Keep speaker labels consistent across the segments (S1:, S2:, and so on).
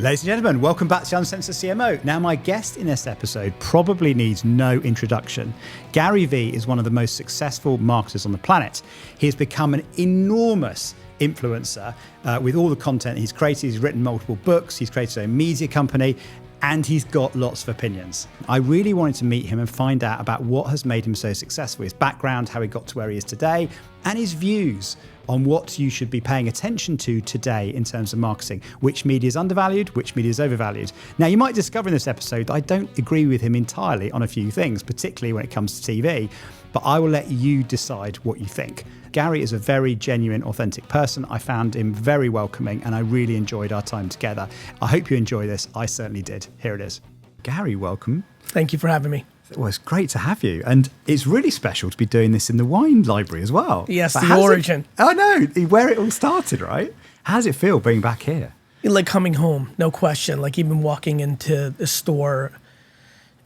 S1: Ladies and gentlemen, welcome back to Uncensored CMO. Now, my guest in this episode probably needs no introduction. Gary Vee is one of the most successful marketers on the planet. He has become an enormous influencer with all the content he's created. He's written multiple books, he's created his own media company, and he's got lots of opinions. I really wanted to meet him and find out about what has made him so successful, his background, how he got to where he is today, and his views on what you should be paying attention to today in terms of marketing. Which media is undervalued, which media is overvalued. Now, you might discover in this episode that I don't agree with him entirely on a few things, particularly when it comes to TV, but I will let you decide what you think. Gary is a very genuine, authentic person. I found him very welcoming and I really enjoyed our time together. I hope you enjoy this. I certainly did. Here it is. Gary, welcome.
S2: Thank you for having me.
S1: Well, it's great to have you. And it's really special to be doing this in the wine library as well.
S2: Yes, but the origin.
S1: Oh, no, where it all started, right? How does it feel being back here?
S2: Like coming home, no question. Like even walking into the store,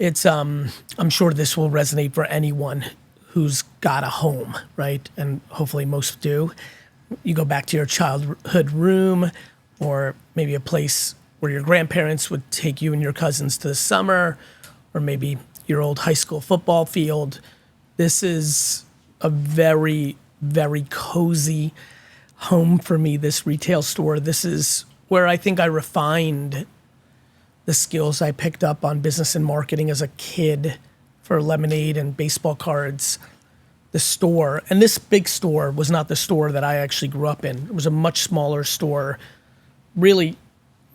S2: it's, I'm sure this will resonate for anyone who's got a home, right? And hopefully most do. You go back to your childhood room or maybe a place where your grandparents would take you and your cousins to the summer, or maybe your old high school football field. This is a very, very cozy home for me, this retail store. This is where I think I refined the skills I picked up on business and marketing as a kid for lemonade and baseball cards. The store, and this big store was not the store that I actually grew up in. It was a much smaller store, really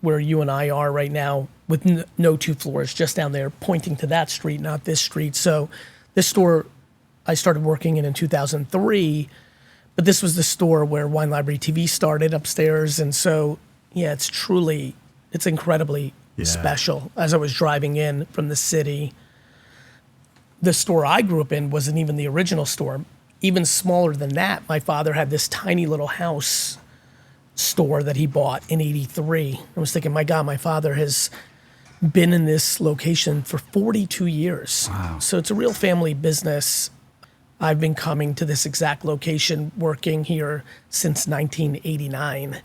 S2: where you and I are right now, with no 2 floors, just down there, pointing to that street, not this street. So this store, I started working in 2003, but this was the store where Wine Library TV started upstairs. And so, yeah, it's incredibly special. As I was driving in from the city, the store I grew up in wasn't even the original store. Even smaller than that, my father had this tiny little house store that he bought in '83. I was thinking, my God, my father has been in this location for 42 years.
S1: Wow.
S2: So it's a real family business. I've been coming to this exact location, working here since 1989,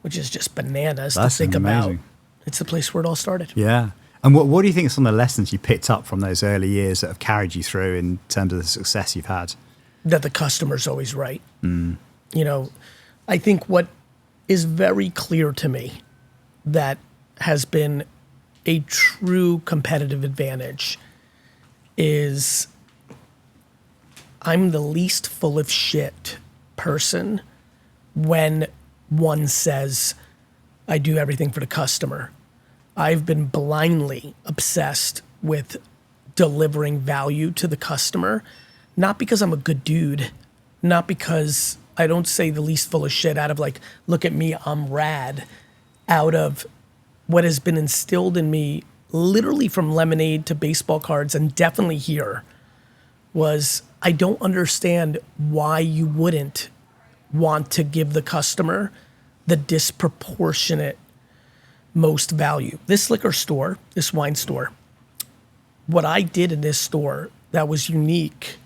S2: which is just bananas to think about. It's the place where it all started.
S1: Yeah. And what do you think are some of the lessons you picked up from those early years that have carried you through in terms of the success you've had?
S2: That the customer's always right. You know, I think what is very clear to me that has been a true competitive advantage is I'm the least full of shit person when one says, I do everything for the customer. I've been blindly obsessed with delivering value to the customer, not because I'm a good dude, not because I don't say the least full of shit out of like, look at me, I'm rad, out of what has been instilled in me literally from lemonade to baseball cards, and definitely here, was I don't understand why you wouldn't want to give the customer the disproportionate most value. This liquor store, this wine store, what I did in this store that was unique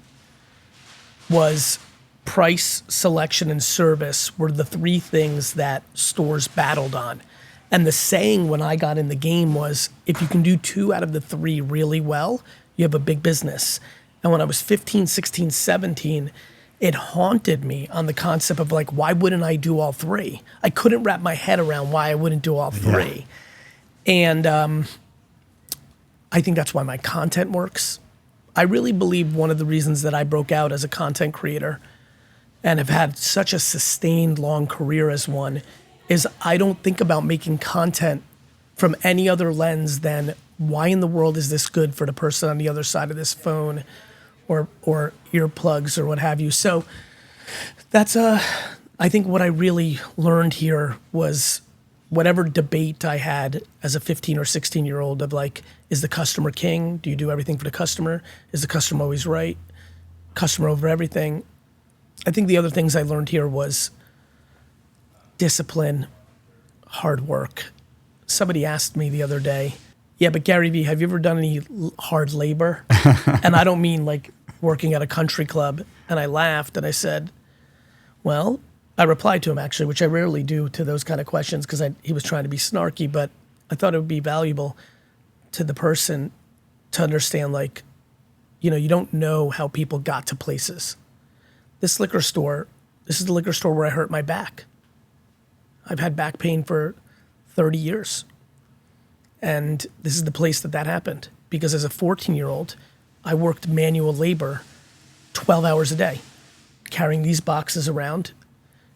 S2: was price, selection, and service were the 3 things that stores battled on. And the saying when I got in the game was, if you can do 2 out of the 3 really well, you have a big business. And when I was 15, 16, 17, it haunted me on the concept of like, why wouldn't I do all 3? I couldn't wrap my head around why I wouldn't do all 3. Yeah. And I think that's why my content works. I really believe one of the reasons that I broke out as a content creator and have had such a sustained long career as one is I don't think about making content from any other lens than why in the world is this good for the person on the other side of this phone or earplugs or what have you. So that's I think what I really learned here was whatever debate I had as a 15 or 16-year-old of like, is the customer king? Do you do everything for the customer? Is the customer always right? Customer over everything. I think the other things I learned here was discipline, hard work. Somebody asked me the other day, yeah, but Gary Vee, have you ever done any hard labor? And I don't mean like working at a country club. And I laughed and I said, well, I replied to him actually, which I rarely do to those kind of questions because he was trying to be snarky, but I thought it would be valuable to the person to understand, like, you don't know how people got to places. This is the liquor store where I hurt my back. I've had back pain for 30 years. And this is the place that happened. Because as a 14-year-old, I worked manual labor 12 hours a day, carrying these boxes around,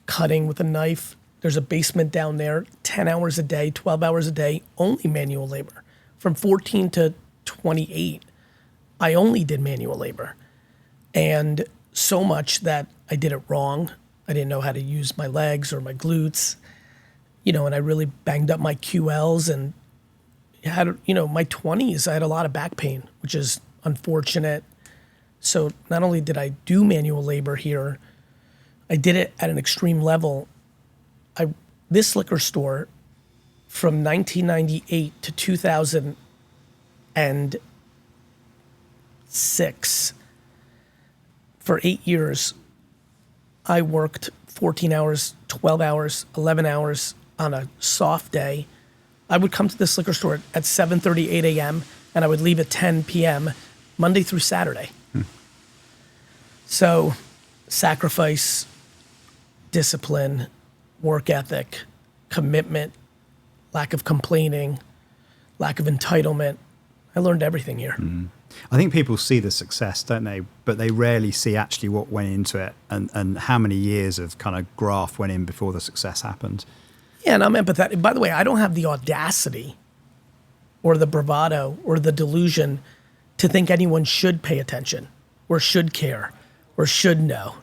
S2: cutting with a knife. There's a basement down there, 10 hours a day, 12 hours a day, only manual labor. From 14 to 28, I only did manual labor. And so much that I did it wrong. I didn't know how to use my legs or my glutes, and I really banged up my QLs and had, my 20s, I had a lot of back pain, which is unfortunate. So not only did I do manual labor here, I did it at an extreme level. This liquor store from 1998 to 2006, for 8 years, I worked 14 hours, 12 hours, 11 hours on a soft day. I would come to this liquor store at 7:30, 8 a.m., and I would leave at 10 p.m., Monday through Saturday. So sacrifice, discipline, work ethic, commitment, lack of complaining, lack of entitlement. I learned everything here.
S1: I think people see the success, don't they? But they rarely see actually what went into it and how many years of kind of graft went in before the success happened.
S2: Yeah, and I'm empathetic. By the way, I don't have the audacity or the bravado or the delusion to think anyone should pay attention or should care or should know.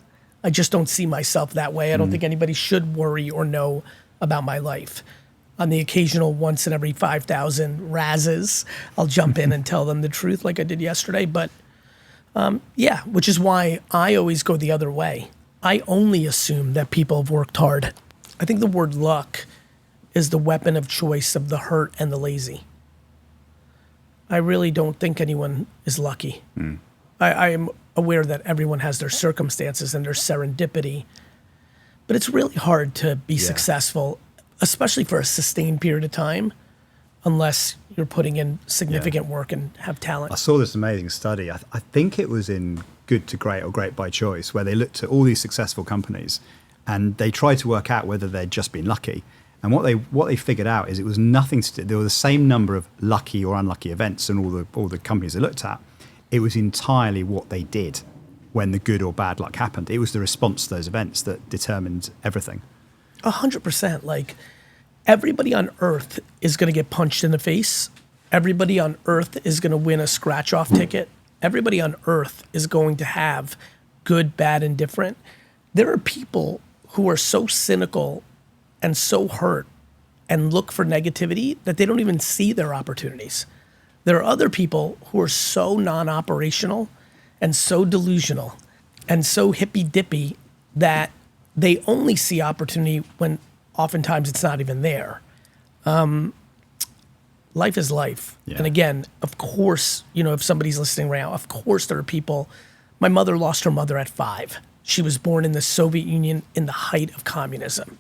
S2: I just don't see myself that way. I don't think anybody should worry or know about my life. On the occasional once in every 5,000 razzes, I'll jump in and tell them the truth like I did yesterday. But yeah, which is why I always go the other way. I only assume that people have worked hard. I think the word luck is the weapon of choice of the hurt and the lazy. I really don't think anyone is lucky. I am aware that everyone has their circumstances and their serendipity, but it's really hard to be successful, especially for a sustained period of time, unless you're putting in significant work and have talent.
S1: I saw this amazing study. I think it was in Good to Great or Great by Choice, where they looked at all these successful companies and they tried to work out whether they'd just been lucky. And what they figured out is it was nothing to do. There were the same number of lucky or unlucky events in all the companies they looked at. It was entirely what they did when the good or bad luck happened. It was the response to those events that determined everything.
S2: 100%. Like, everybody on earth is going to get punched in the face. Everybody on earth is going to win a scratch-off ticket. Everybody on earth is going to have good, bad, and different. There are people who are so cynical and so hurt and look for negativity that they don't even see their opportunities. There are other people who are so non-operational and so delusional and so hippy-dippy that they only see opportunity when oftentimes it's not even there. Life is life.
S1: Yeah.
S2: And again, of course, if somebody's listening right now, of course there are people. My mother lost her mother at 5. She was born in the Soviet Union in the height of communism.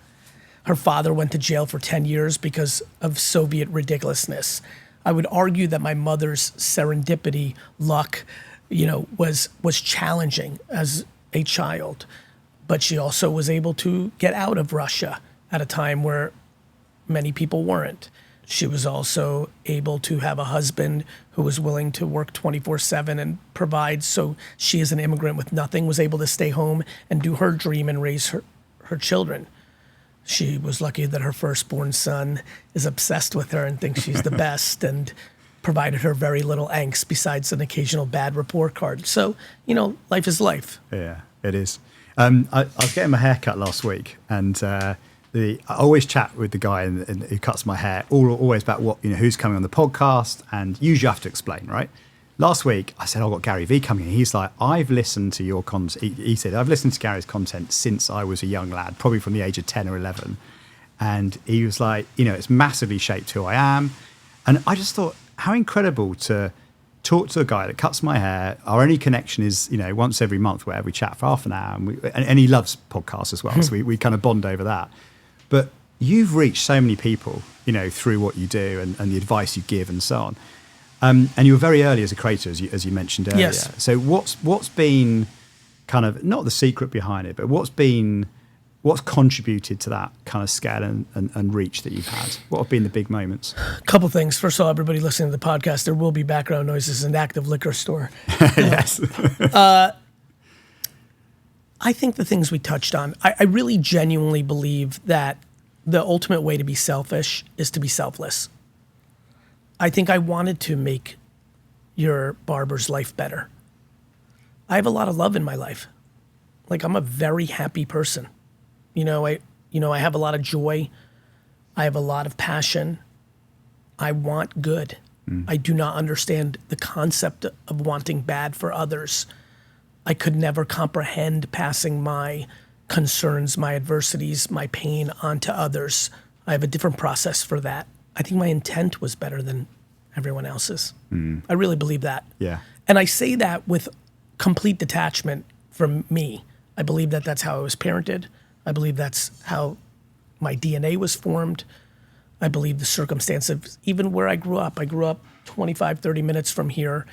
S2: Her father went to jail for 10 years because of Soviet ridiculousness. I would argue that my mother's serendipity, luck, was challenging as a child. But she also was able to get out of Russia at a time where many people weren't. She was also able to have a husband who was willing to work 24/7 and provide. So she, as an immigrant with nothing, was able to stay home and do her dream and raise her children. She was lucky that her firstborn son is obsessed with her and thinks she's the best and provided her very little angst besides an occasional bad report card. So, life is life.
S1: Yeah, it is. I was getting my hair cut last week, and I always chat with the guy who cuts my hair, always about what who's coming on the podcast, and usually you have to explain, right? Last week, I said, I've got Gary Vee coming in. He's like, I've listened to your content. He said, I've listened to Gary's content since I was a young lad, probably from the age of 10 or 11. And he was like, it's massively shaped who I am. And I just thought, how incredible to talk to a guy that cuts my hair. Our only connection is, once every month where we chat for half an hour. And he loves podcasts as well. So we kind of bond over that. But you've reached so many people, through what you do and the advice you give and so on. And you were very early as a creator, as you mentioned earlier.
S2: Yes.
S1: So what's been kind of, not the secret behind it, but what's contributed to that kind of scale and reach that you've had? What have been the big moments?
S2: A couple things. First of all, everybody listening to the podcast, there will be background noises in an active liquor store.
S1: Yes.
S2: I think the things we touched on, I really genuinely believe that the ultimate way to be selfish is to be selfless. I think I wanted to make your barber's life better. I have a lot of love in my life. Like, I'm a very happy person. I have a lot of joy. I have a lot of passion. I want good. I do not understand the concept of wanting bad for others. I could never comprehend passing my concerns, my adversities, my pain onto others. I have a different process for that. I think my intent was better than everyone else's. I really believe that.
S1: Yeah.
S2: And I say that with complete detachment from me. I believe that that's how I was parented. I believe that's how my DNA was formed. I believe the circumstances, even where I grew up 25, 30 minutes from here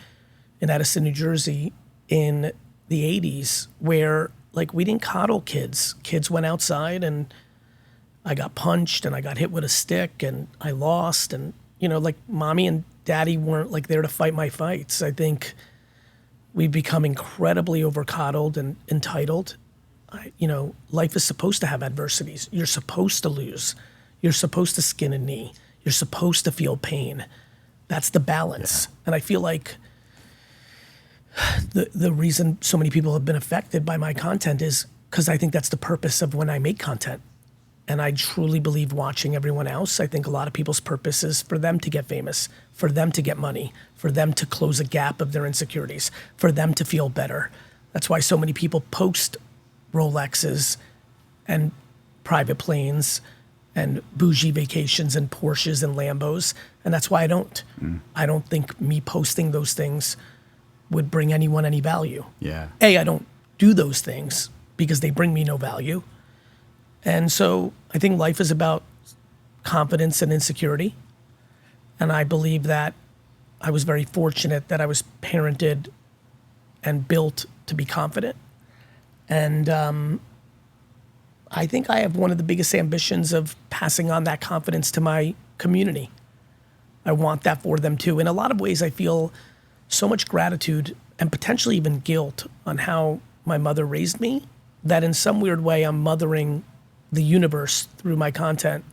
S2: in Edison, New Jersey in the 80s, where we didn't coddle kids. Kids went outside and I got punched and I got hit with a stick and I lost. And, mommy and daddy weren't there to fight my fights. I think we've become incredibly over-coddled and entitled. Life is supposed to have adversities. You're supposed to lose. You're supposed to skin a knee. You're supposed to feel pain. That's the balance. Yeah. And I feel like the reason so many people have been affected by my content is because I think that's the purpose of when I make content. And I truly believe watching everyone else, I think a lot of people's purpose is for them to get famous, for them to get money, for them to close a gap of their insecurities, for them to feel better. That's why so many people post Rolexes and private planes and bougie vacations and Porsches and Lambos. And that's why I don't. I don't think me posting those things would bring anyone any value.
S1: Yeah.
S2: I don't do those things because they bring me no value. And so I think life is about confidence and insecurity. And I believe that I was very fortunate that I was parented and built to be confident. And I think I have one of the biggest ambitions of passing on that confidence to my community. I want that for them too. In a lot of ways, I feel so much gratitude and potentially even guilt on how my mother raised me, that in some weird way I'm mothering the universe through my content,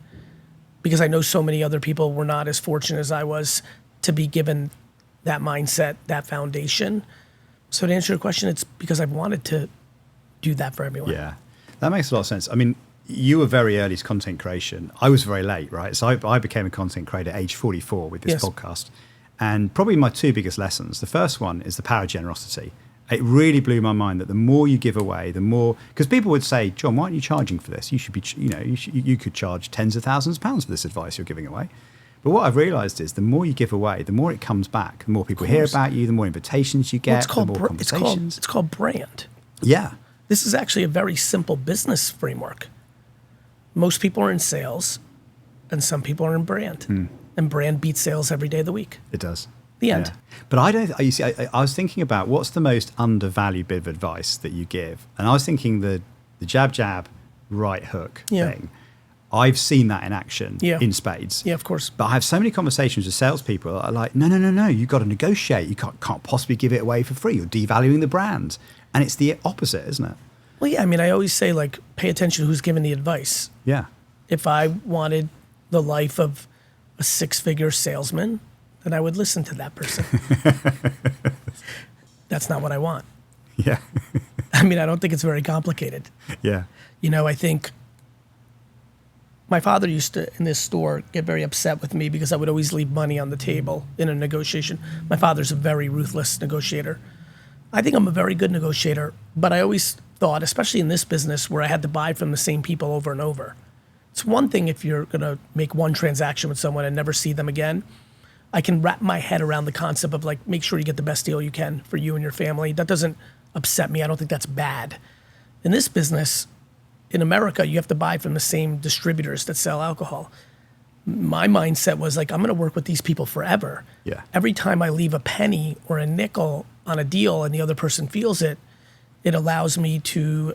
S2: because I know so many other people were not as fortunate as I was to be given that mindset, that foundation. So to answer your question, it's because I've wanted to do that for everyone.
S1: Yeah, that makes a lot of sense. I mean, you were very early to content creation. I was very late, right? So I became a content creator at age 44 with this podcast. And probably my two biggest lessons, the first one is the power of generosity. It really blew my mind that the more you give away, the more, because people would say, John, why aren't you charging for this? You should be, you could charge tens of thousands of pounds for this advice you're giving away. But what I've realized is the more you give away, the more it comes back, the more people hear about you, the more invitations you get, the more conversations.
S2: It's called brand.
S1: Yeah.
S2: This is actually a very simple business framework. Most people are in sales and some people are in brand. And brand beats sales every day of the week.
S1: It does.
S2: The end.
S1: Yeah. But I don't, you see, I was thinking about what's the most undervalued bit of advice that you give. And I was thinking the jab, right hook thing. I've seen that in action in spades.
S2: Yeah, of course.
S1: But I have so many conversations with salespeople that are like, no, you've got to negotiate. You can't possibly give it away for free. You're devaluing the brand. And it's the opposite, isn't it?
S2: Well, yeah, I mean, I always say, pay attention to who's giving the advice.
S1: Yeah.
S2: If I wanted the life of a six-figure salesman, then I would listen to that person. That's not what I want.
S1: Yeah.
S2: I mean, I don't think it's very complicated.
S1: Yeah.
S2: I think my father used to, in this store, get very upset with me because I would always leave money on the table in a negotiation. My father's a very ruthless negotiator. I think I'm a very good negotiator, but I always thought, especially in this business where I had to buy from the same people over and over. It's one thing if you're going to make one transaction with someone and never see them again. I can wrap my head around the concept of make sure you get the best deal you can for you and your family. That doesn't upset me. I don't think that's bad. In this business, in America, you have to buy from the same distributors that sell alcohol. My mindset was like, I'm going to work with these people forever.
S1: Yeah.
S2: Every time I leave a penny or a nickel on a deal and the other person feels it, it allows me to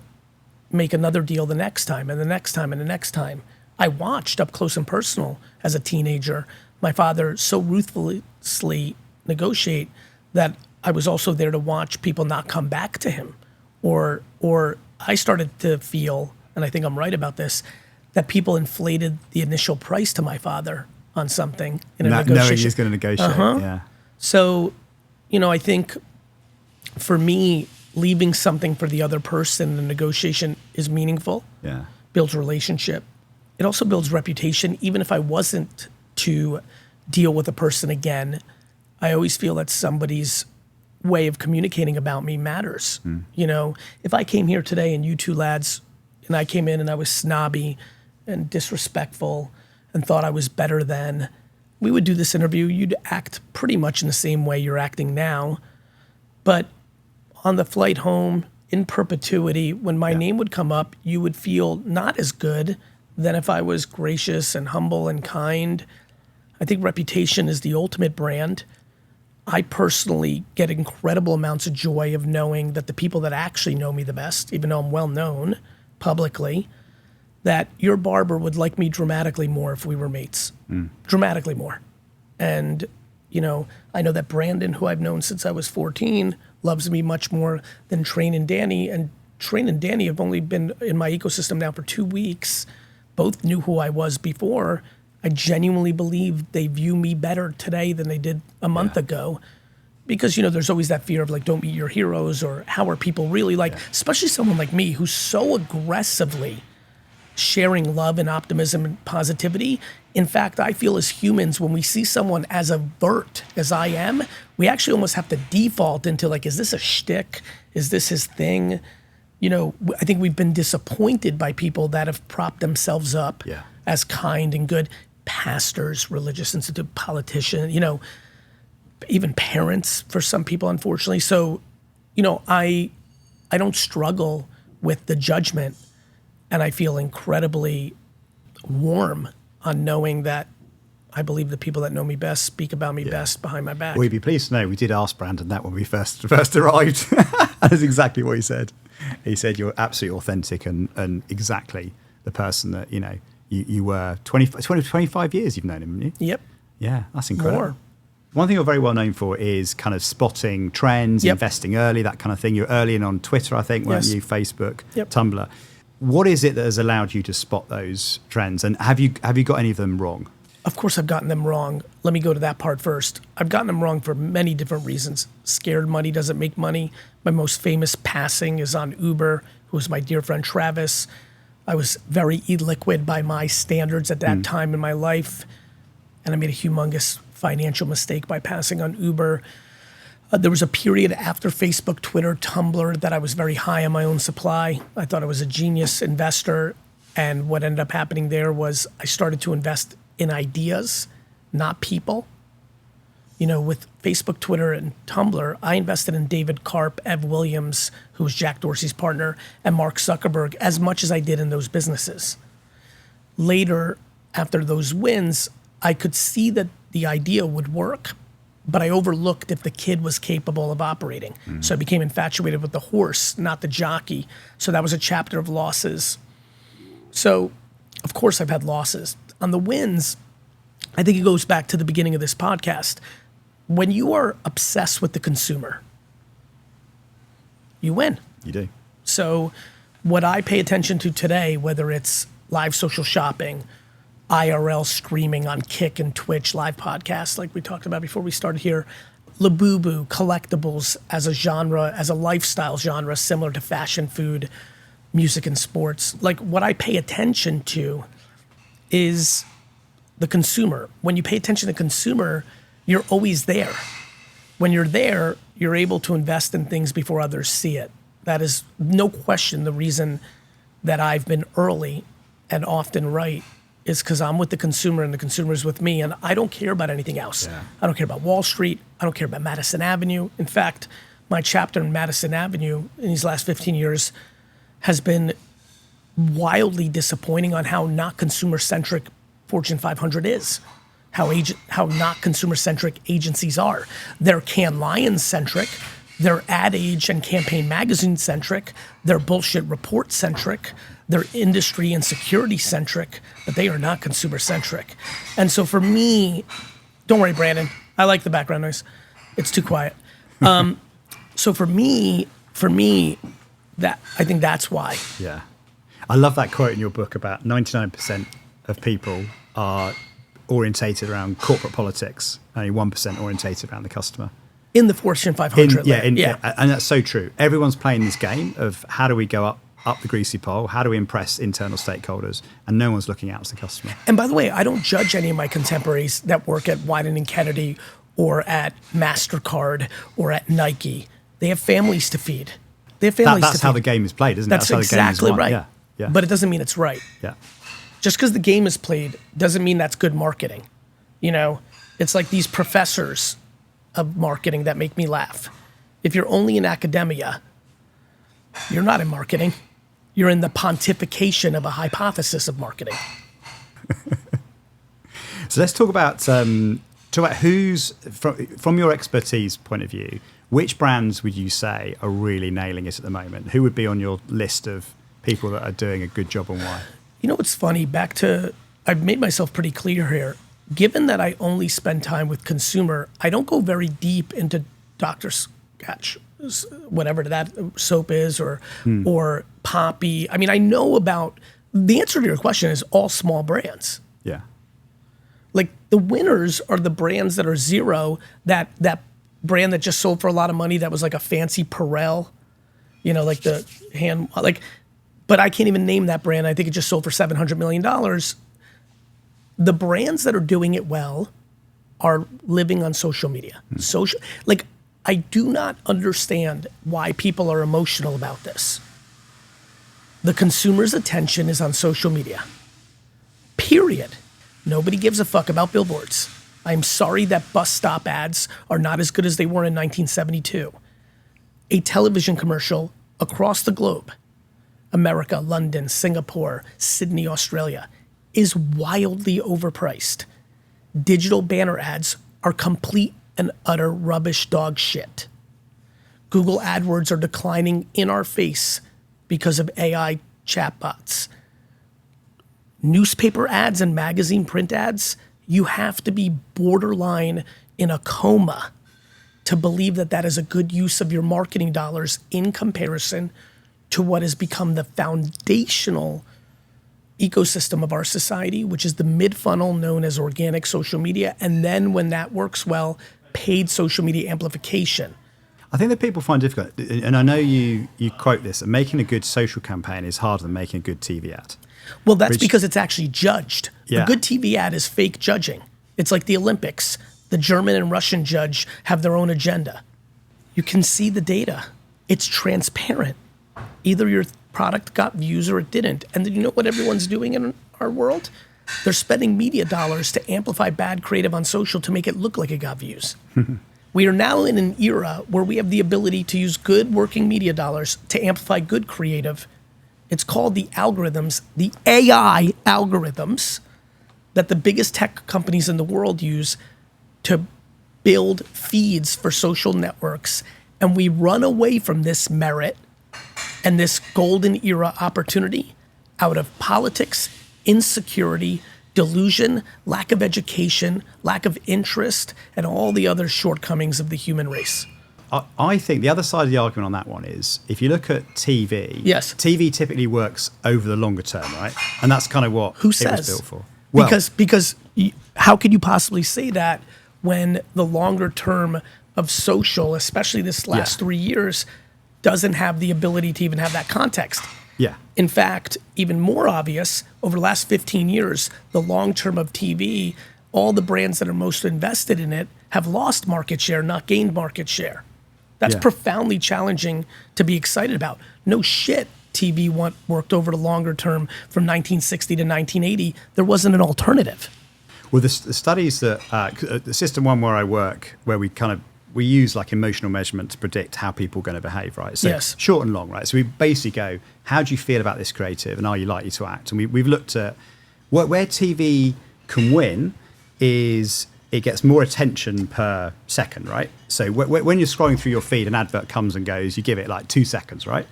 S2: make another deal the next time and the next time and the next time. I watched up close and personal as a teenager my father so ruthlessly negotiate that I was also there to watch people not come back to him. Or I started to feel, and I think I'm right about this, that people inflated the initial price to my father on something in a negotiation.
S1: Knowing he's going to negotiate, yeah.
S2: So, I think for me, leaving something for the other person in the negotiation is meaningful.
S1: Yeah.
S2: Builds relationship. It also builds reputation. Even if I wasn't to deal with a person again, I always feel that somebody's way of communicating about me matters. If I came here today and you two lads, and I came in and I was snobby and disrespectful and thought I was better than, we would do this interview. You'd act pretty much in the same way you're acting now. But on the flight home, in perpetuity, when my name would come up, you would feel not as good than if I was gracious and humble and kind. I think reputation is the ultimate brand. I personally get incredible amounts of joy of knowing that the people that actually know me the best, even though I'm well known publicly, that your barber would like me dramatically more if we were mates. Dramatically more. And, I know that Brandon, who I've known since I was 14, loves me much more than Train and Danny. And Train and Danny have only been in my ecosystem now for 2 weeks. Both knew who I was before. I genuinely believe they view me better today than they did a month ago. Because, there's always that fear of like, don't meet your heroes, or how are people really like, especially someone like me who's so aggressively sharing love and optimism and positivity. In fact, I feel as humans, when we see someone as avert as I am, we actually almost have to default into like, is this a shtick? Is this his thing? I think we've been disappointed by people that have propped themselves up as kind and good. Pastors, religious institute, politicians, even parents for some people, unfortunately. So, I don't struggle with the judgment, and I feel incredibly warm on knowing that I believe the people that know me best speak about me best behind my back.
S1: Well, you'd be pleased to know we did ask Brandon that when we first arrived. That's exactly what he said. He said you're absolutely authentic and exactly the person that, you were 25 years you've known him, haven't you?
S2: Yep.
S1: Yeah, that's incredible.
S2: More.
S1: One thing you're very well known for is kind of spotting trends, investing early, that kind of thing. You're early in on Twitter, I think, weren't you? Facebook, Tumblr. What is it that has allowed you to spot those trends? And have you got any of them wrong?
S2: Of course I've gotten them wrong. Let me go to that part first. I've gotten them wrong for many different reasons. Scared money doesn't make money. My most famous passing is on Uber, who was my dear friend Travis. I was very illiquid by my standards at that time in my life. And I made a humongous financial mistake by passing on Uber. There was a period after Facebook, Twitter, Tumblr that I was very high on my own supply. I thought I was a genius investor. And what ended up happening there was I started to invest in ideas, not people. With Facebook, Twitter, and Tumblr, I invested in David Karp, Ev Williams, who was Jack Dorsey's partner, and Mark Zuckerberg as much as I did in those businesses. Later, after those wins, I could see that the idea would work, but I overlooked if the kid was capable of operating. So I became infatuated with the horse, not the jockey. So that was a chapter of losses. So, of course, I've had losses. On the wins, I think it goes back to the beginning of this podcast. When you are obsessed with the consumer, you win.
S1: You do.
S2: So what I pay attention to today, whether it's live social shopping, IRL streaming on Kick and Twitch, live podcasts like we talked about before we started here, Labubu, collectibles as a genre, as a lifestyle genre, similar to fashion, food, music, and sports. Like what I pay attention to is the consumer. When you pay attention to the consumer, you're always there. When you're there, you're able to invest in things before others see it. That is no question the reason that I've been early and often right is because I'm with the consumer and the consumer is with me, and I don't care about anything else. I don't care about Wall Street. I don't care about Madison Avenue. In fact, my chapter in Madison Avenue in these last 15 years has been wildly disappointing on how not consumer-centric Fortune 500 is, how not consumer-centric agencies are. They're Cannes Lions-centric, they're Ad Age and Campaign Magazine-centric, they're bullshit report-centric, they're industry and security-centric, but they are not consumer-centric. And so for me, don't worry, Brandon, I like the background noise. It's too quiet. So for me, that I think that's why.
S1: Yeah. I love that quote in your book about 99% of people are orientated around corporate politics, only 1% orientated around the customer.
S2: In the Fortune 500.
S1: And that's so true. Everyone's playing this game of how do we go up the greasy pole, how do we impress internal stakeholders, and no one's looking out to the customer.
S2: And by the way, I don't judge any of my contemporaries that work at Wieden & Kennedy or at MasterCard or at Nike. They have families to feed.
S1: That's how the game is played, isn't it?
S2: That's exactly right.
S1: Yeah.
S2: But it doesn't mean it's right.
S1: Yeah.
S2: Just because the game is played doesn't mean that's good marketing. You know, it's like these professors of marketing that make me laugh. If you're only in academia, you're not in marketing. You're in the pontification of a hypothesis of marketing.
S1: So let's talk about who's, from your expertise point of view, which brands would you say are really nailing it at the moment? Who would be on your list of people that are doing a good job and why?
S2: You know what's funny? I've made myself pretty clear here. Given that I only spend time with consumer, I don't go very deep into Dr. Scotch, whatever that soap is, or Poppy. I mean, I know about, the answer to your question is all small brands.
S1: Yeah.
S2: Like the winners are the brands that are zero, that brand that just sold for a lot of money that was like a fancy Perel, you know, like the hand, like, but I can't even name that brand. I think it just sold for $700 million. The brands that are doing it well are living on social media. Like, I do not understand why people are emotional about this. The consumer's attention is on social media. Period. Nobody gives a fuck about billboards. I'm sorry that bus stop ads are not as good as they were in 1972. A television commercial across the globe, America, London, Singapore, Sydney, Australia, is wildly overpriced. Digital banner ads are complete and utter rubbish dog shit. Google AdWords are declining in our face because of AI chatbots. Newspaper ads and magazine print ads, you have to be borderline in a coma to believe that that is a good use of your marketing dollars in comparison to what has become the foundational ecosystem of our society, which is the mid-funnel known as organic social media, and then when that works well, paid social media amplification.
S1: I think that people find difficult, and I know you quote this, that making a good social campaign is harder than making a good TV ad.
S2: Well, that's because it's actually judged.
S1: Yeah.
S2: A good TV ad is fake judging. It's like the Olympics. The German and Russian judge have their own agenda. You can see the data. It's transparent. Either your product got views or it didn't. And then you know what everyone's doing in our world? They're spending media dollars to amplify bad creative on social to make it look like it got views. We are now in an era where we have the ability to use good working media dollars to amplify good creative. It's called the algorithms, the AI algorithms that the biggest tech companies in the world use to build feeds for social networks. And we run away from this merit and this golden era opportunity out of politics, insecurity, delusion, lack of education, lack of interest, and all the other shortcomings of the human race.
S1: I think the other side of the argument on that one is if you look at TV,
S2: yes,
S1: TV typically works over the longer term, right? And that's kind of what
S2: it was
S1: built for.
S2: Well, because how could you possibly say that when the longer term of social, especially this last 3 years, doesn't have the ability to even have that context?
S1: Yeah.
S2: In fact, even more obvious, over the last 15 years, the long term of TV, all the brands that are most invested in it have lost market share, not gained market share. That's profoundly challenging to be excited about. No shit, TV worked over the longer term from 1960 to 1980. There wasn't an alternative.
S1: Well, the studies that, the System 1 where I work, where we kind of we use like emotional measurement to predict how people are going to behave, right? So
S2: Yes.
S1: short and long, right? So we basically go, how do you feel about this creative and are you likely to act? And we've looked at where TV can win is it gets more attention per second, right? So when you're scrolling through your feed, an advert comes and goes, you give it like 2 seconds, right?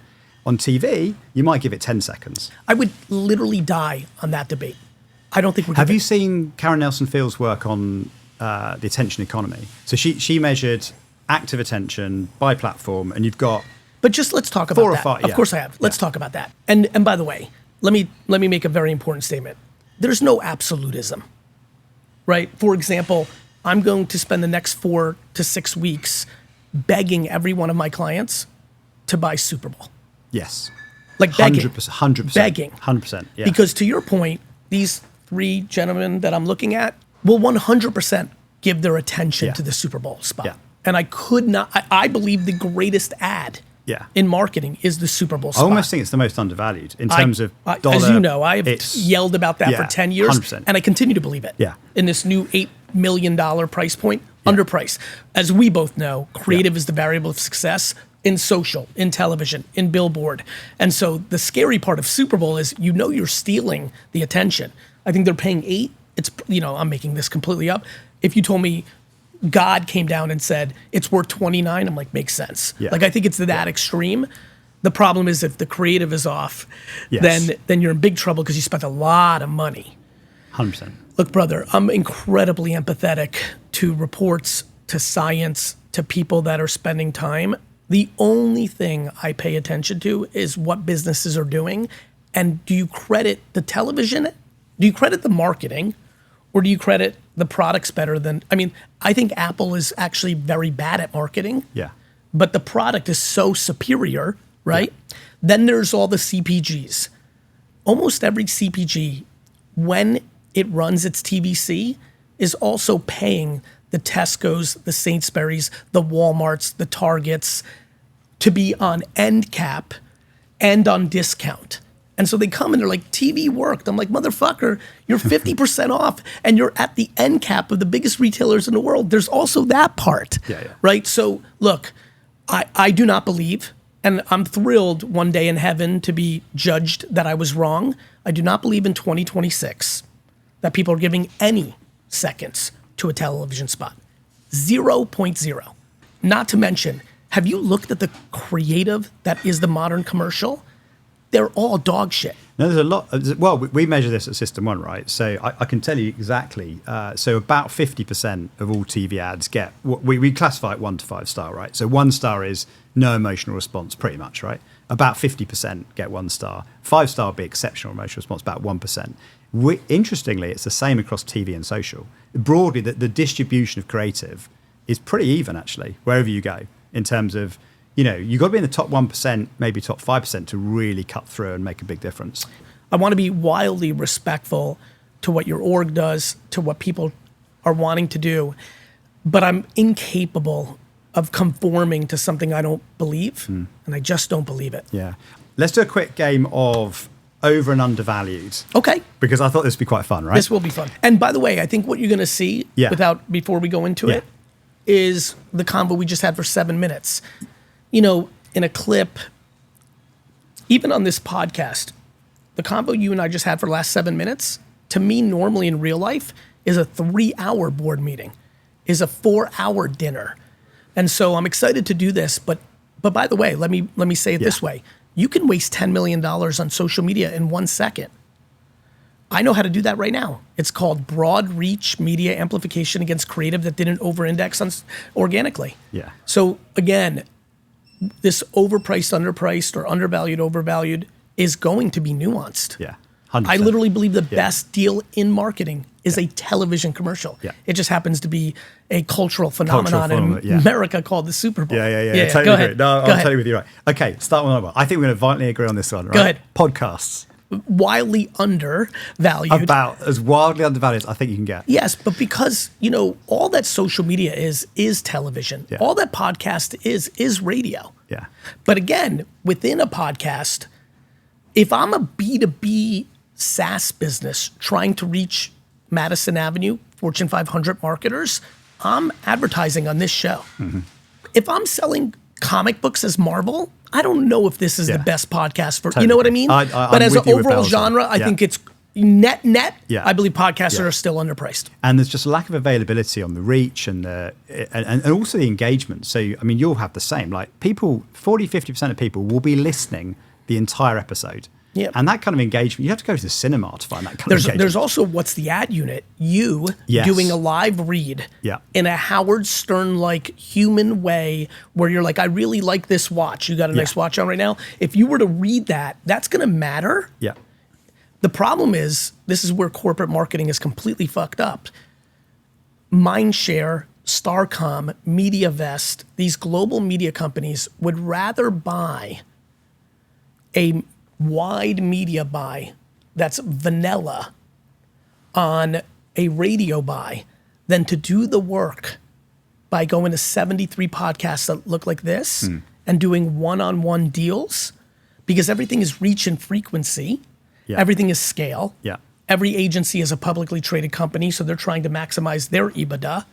S1: On TV, you might give it 10 seconds.
S2: I would literally die on that debate. I don't think we're
S1: Have you seen Karen Nelson-Field's work on the attention economy? So she measured active attention by platform, and you've got
S2: But just let's talk about
S1: 4 or
S2: that.
S1: 5.
S2: Of course I have. Let's talk about that. And by the way, let me make a very important statement. There's no absolutism, right? For example, I'm going to spend the next 4 to 6 weeks begging every one of my clients to buy Super Bowl.
S1: Yes.
S2: Like begging.
S1: 100%.
S2: Begging.
S1: 100%. Yeah.
S2: Because to your point, these 3 gentlemen that I'm looking at will 100% give their attention to the Super Bowl spot.
S1: Yeah.
S2: And I could not, I believe the greatest ad in marketing is the Super Bowl spot.
S1: I almost think it's the most undervalued in terms of dollar.
S2: As you know, I have yelled about that for 10 years,
S1: 100%.
S2: and I continue to believe it.
S1: Yeah.
S2: In this new $8 million price point, underpriced. As we both know, creative is the variable of success in social, in television, in billboard. And so the scary part of Super Bowl is you're stealing the attention. I think they're paying 8. It's, I'm making this completely up. If you told me God came down and said it's worth 29, I'm like, makes sense.
S1: Yeah.
S2: Like I think it's that extreme. The problem is if the creative is off,
S1: Yes.
S2: then you're in big trouble because you spent a lot of money.
S1: 100%.
S2: Look, brother, I'm incredibly empathetic to reports, to science, to people that are spending time. The only thing I pay attention to is what businesses are doing. And do you credit the television? Do you credit the marketing? Or do you credit the products better than, I think Apple is actually very bad at marketing.
S1: Yeah.
S2: But the product is so superior, right? Yeah. Then there's all the CPGs. Almost every CPG, when it runs its TVC, is also paying the Tesco's, the Sainsbury's, the Walmarts, the Targets to be on end cap and on discount. And so they come and they're like, TV worked. I'm like, motherfucker, you're 50% off and you're at the end cap of the biggest retailers in the world. There's also that part, right? So look, I do not believe, and I'm thrilled one day in heaven to be judged that I was wrong. I do not believe in 2026 that people are giving any seconds to a television spot. 0.0. Not to mention, have you looked at the creative that is the modern commercial? They're all dog shit.
S1: No, there's a lot. Well, we measure this at System 1, right? So I can tell you exactly. So about 50% of all TV ads get, we classify it 1 to 5 star, right? So 1 star is no emotional response, pretty much, right? About 50% get 1 star. 5 star would be exceptional emotional response, about 1%. Interestingly, it's the same across TV and social. Broadly, the distribution of creative is pretty even, actually, wherever you go, in terms of, you've got to be in the top 1%, maybe top 5% to really cut through and make a big difference.
S2: I want to be wildly respectful to what your org does, to what people are wanting to do, but I'm incapable of conforming to something I don't believe, and I just don't believe it.
S1: Yeah. Let's do a quick game of over and undervalued.
S2: Okay.
S1: Because I thought this would be quite fun, right?
S2: This will be fun. And by the way, I think what you're going to see before we go into it is the convo we just had for 7 minutes. In a clip, even on this podcast, the convo you and I just had for the last 7 minutes, to me, normally in real life, is a 3-hour board meeting, is a 4-hour dinner. And so I'm excited to do this, but by the way, let me say it this way. You can waste $10 million on social media in 1 second. I know how to do that right now. It's called broad reach media amplification against creative that didn't over-index on organically.
S1: Yeah.
S2: So again, this overpriced, underpriced, or undervalued, overvalued is going to be nuanced.
S1: Yeah. 100%.
S2: I literally believe the best deal in marketing is a television commercial.
S1: Yeah.
S2: It just happens to be a cultural phenomenon in America called the Super Bowl.
S1: Yeah. Totally
S2: Go
S1: agree.
S2: ahead.
S1: No, I'm totally with you. Right. Okay, start with another one. I think we're going to violently agree on this one, right?
S2: Go ahead.
S1: Podcasts.
S2: Wildly undervalued.
S1: About as wildly undervalued as I think you can get.
S2: Yes, but because, all that social media is television.
S1: Yeah.
S2: All that podcast is radio.
S1: Yeah.
S2: But again, within a podcast, if I'm a B2B SaaS business trying to reach Madison Avenue, Fortune 500 marketers, I'm advertising on this show. If I'm selling comic books as Marvel, I don't know if this is the best podcast for, you know what I mean? But as an overall genre, I think it's net. I believe podcasts are still underpriced.
S1: And there's just a lack of availability on the reach and also the engagement. So, I mean, you'll have the same. Like 40-50% of people will be listening the entire episode.
S2: Yeah.
S1: And that kind of engagement, you have to go to the cinema to find that kind of engagement.
S2: There's also what's the ad unit? You doing a live read in a Howard Stern-like human way where you're like, I really like this watch. You got a nice watch on right now. If you were to read that, that's going to matter.
S1: Yeah.
S2: The problem is, this is where corporate marketing is completely fucked up. Mindshare, Starcom, MediaVest, these global media companies would rather buy a wide media buy that's vanilla on a radio buy than to do the work by going to 73 podcasts that look like this and doing one-on-one deals, because everything is reach and frequency. Everything is scale. Every agency is a publicly traded company, so they're trying to maximize their EBITDA.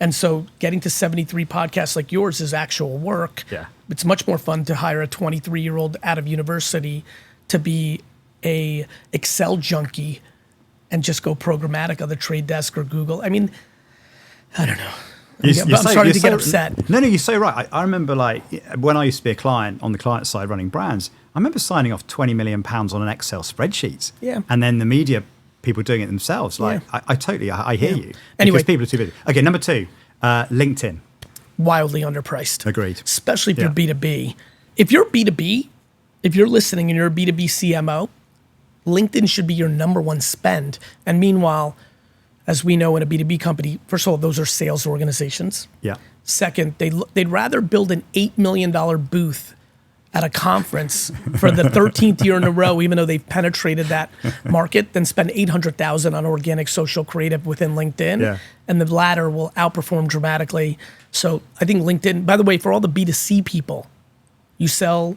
S2: And so getting to 73 podcasts like yours is actual work. It's much more fun to hire a 23-year-old out of university to be a Excel junkie and just go programmatic on the Trade Desk or Google. I mean, I don't know. I'm starting to get upset.
S1: No, you're so right. I remember like when I used to be a client on the client side running brands, I remember signing off £20 million on an Excel spreadsheet. And then the media people doing it themselves. Like I totally hear you.
S2: Anyway,
S1: because people are too busy. Okay, number 2, LinkedIn.
S2: Wildly underpriced.
S1: Agreed.
S2: Especially if you're B2B. If you're B2B, if you're listening and you're a B2B CMO, LinkedIn should be your number one spend. And meanwhile, as we know in a B2B company, first of all, those are sales organizations. Second, they'd rather build an $8 million booth at a conference for the 13th year in a row, even though they've penetrated that market, than spend $800,000 on organic social creative within LinkedIn. And the latter will outperform dramatically. So I think LinkedIn, by the way, for all the B2C people, you sell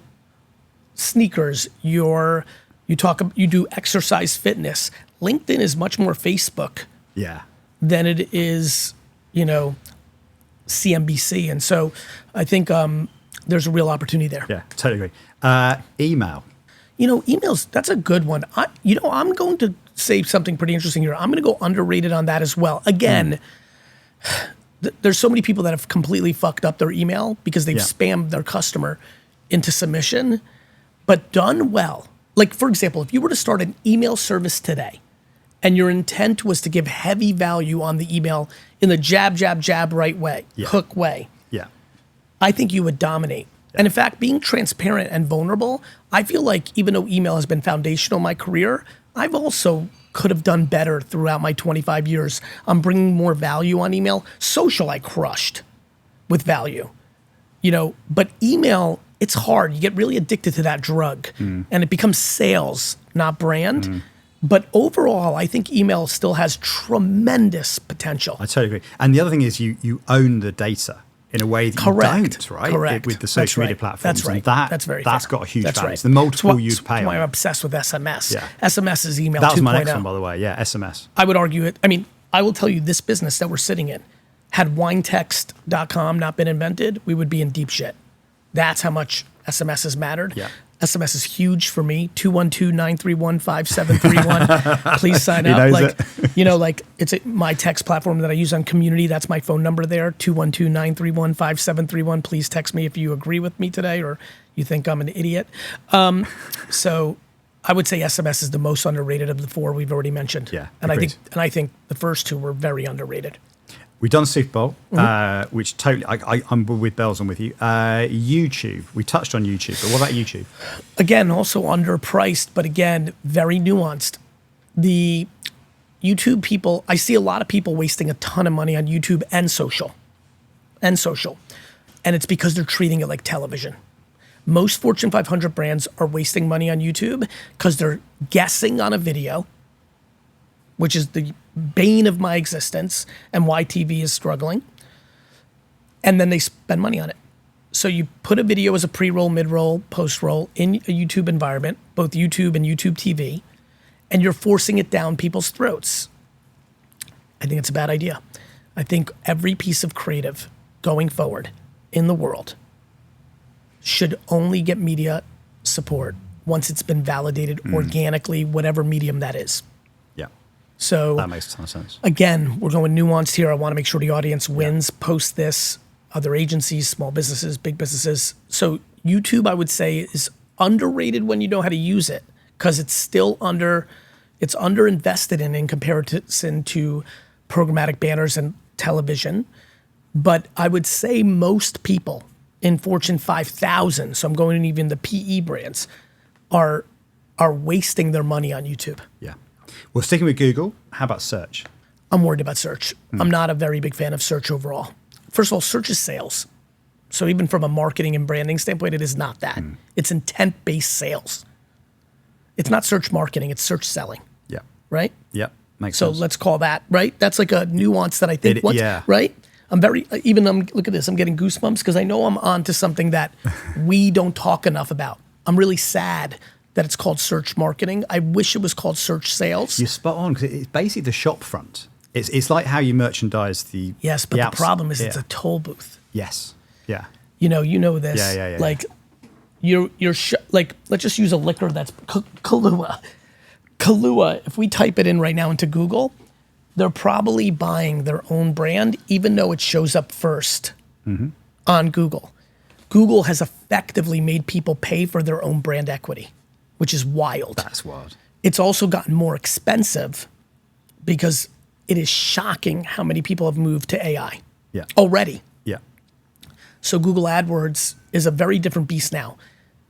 S2: sneakers, you do exercise fitness. LinkedIn is much more Facebook than it is, CNBC. And so I think there's a real opportunity there.
S1: Yeah, totally agree. Email.
S2: Emails, that's a good one. I'm going to say something pretty interesting here. I'm going to go underrated on that as well. Again, there's so many people that have completely fucked up their email because they've spammed their customer into submission, but done well. Like, for example, if you were to start an email service today and your intent was to give heavy value on the email in the jab, right way, hook way, I think you would dominate. And in fact, being transparent and vulnerable, I feel like even though email has been foundational in my career, I've also could have done better throughout my 25 years on bringing more value on email. Social, I crushed with value, but email, it's hard. You get really addicted to that drug and it becomes sales, not brand. But overall, I think email still has tremendous potential.
S1: I totally agree. And the other thing is you own the data in a way that you don't, right?
S2: Correct.
S1: With the social media platforms.
S2: That's right.
S1: And that's got a huge value. It's the multiple you'd pay on.
S2: That's why I'm obsessed with SMS. SMS is email 2.0.
S1: That was my next one, by the way. Yeah, SMS.
S2: I would argue it. I mean, I will tell you, this business that we're sitting in, had winetext.com not been invented, we would be in deep shit. That's how much SMS has mattered. SMS is huge for me. 212-931-5731. Please sign up. It's my text platform that I use on Community. That's my phone number there. 212-931-5731. Please text me if you agree with me today or you think I'm an idiot. So I would say SMS is the most underrated of the 4 we've already mentioned. And I think the first 2 were very underrated.
S1: We've done Super Bowl, which totally, I'm with Bells on with you. YouTube, we touched on YouTube, but what about YouTube?
S2: Again, also underpriced, but again, very nuanced. The YouTube people, I see a lot of people wasting a ton of money on YouTube and social. And it's because they're treating it like television. Most Fortune 500 brands are wasting money on YouTube because they're guessing on a video, which is the bane of my existence and why TV is struggling. And then they spend money on it. So you put a video as a pre-roll, mid-roll, post-roll in a YouTube environment, both YouTube and YouTube TV, and you're forcing it down people's throats. I think it's a bad idea. I think every piece of creative going forward in the world should only get media support once it's been validated organically, whatever medium that is.
S1: Yeah.
S2: So
S1: That makes a ton of sense.
S2: again, we're going nuanced here. I want to make sure the audience wins. Post this, other agencies, small businesses, big businesses. So YouTube, I would say, is underrated when you know how to use it, because it's still underinvested in comparison to programmatic banners and television. But I would say most people in Fortune 5,000, so I'm going even the PE brands, are wasting their money on YouTube.
S1: Yeah. Well, sticking with Google, how about search?
S2: I'm worried about search. I'm not a very big fan of search overall. First of all, search is sales. So even from a marketing and branding standpoint, it is not that. It's intent-based sales. It's not search marketing, it's search selling,
S1: Yeah.
S2: right?
S1: Yeah. Makes
S2: So
S1: sense.
S2: let's call that, right? That's like a nuance that I think, right? Look at this, I'm getting goosebumps because I know I'm onto something that we don't talk enough about. I'm really sad that it's called search marketing. I wish it was called search sales.
S1: You're spot on, because it's basically the shop front. It's like how you merchandise the
S2: Yes, but the problem is it's a toll booth.
S1: Yes. Yeah.
S2: You know this.
S1: Yeah.
S2: Like like, let's just use a liquor that's Kahlua. Kahlua, if we type it in right now into Google, they're probably buying their own brand, even though it shows up first on Google. Google has effectively made people pay for their own brand equity, which is wild.
S1: That's wild.
S2: It's also gotten more expensive because it is shocking how many people have moved to AI already.
S1: Yeah.
S2: So Google AdWords is a very different beast now.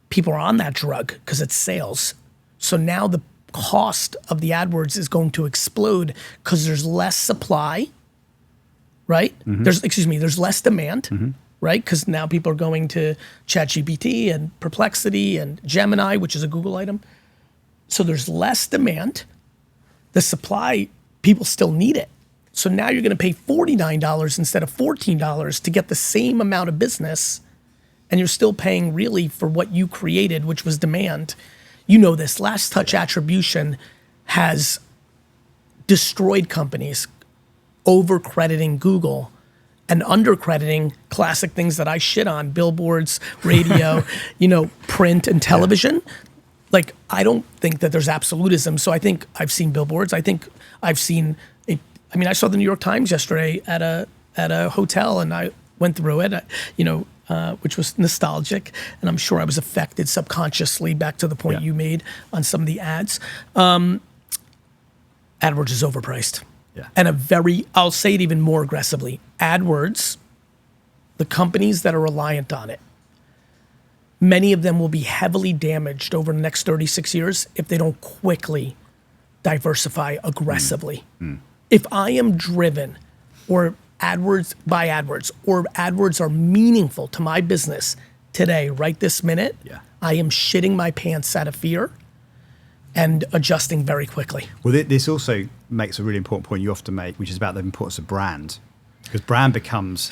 S2: People are on that drug because it's sales. So now the cost of the AdWords is going to explode because there's less supply, right? There's less demand, right? Because now people are going to ChatGPT and Perplexity and Gemini, which is a Google item. So there's less demand. The supply, people still need it. So now you're going to pay $49 instead of $14 to get the same amount of business, and you're still paying really for what you created, which was demand. You know this. Last touch attribution has destroyed companies, over-crediting Google and under-crediting classic things that I shit on, billboards, radio, print and television. Like, I don't think that there's absolutism. So I think I've seen billboards. I think I've seen I saw the New York Times yesterday at a hotel, and I went through it, which was nostalgic, and I'm sure I was affected subconsciously, back to the point you made on some of the ads. AdWords is overpriced.
S1: Yeah.
S2: And I'll say it even more aggressively, AdWords, the companies that are reliant on it, many of them will be heavily damaged over the next 36 years if they don't quickly diversify aggressively. If I am driven or AdWords are meaningful to my business today, right this minute, I am shitting my pants out of fear and adjusting very quickly.
S1: Well, this also makes a really important point you often make, which is about the importance of brand. Because brand becomes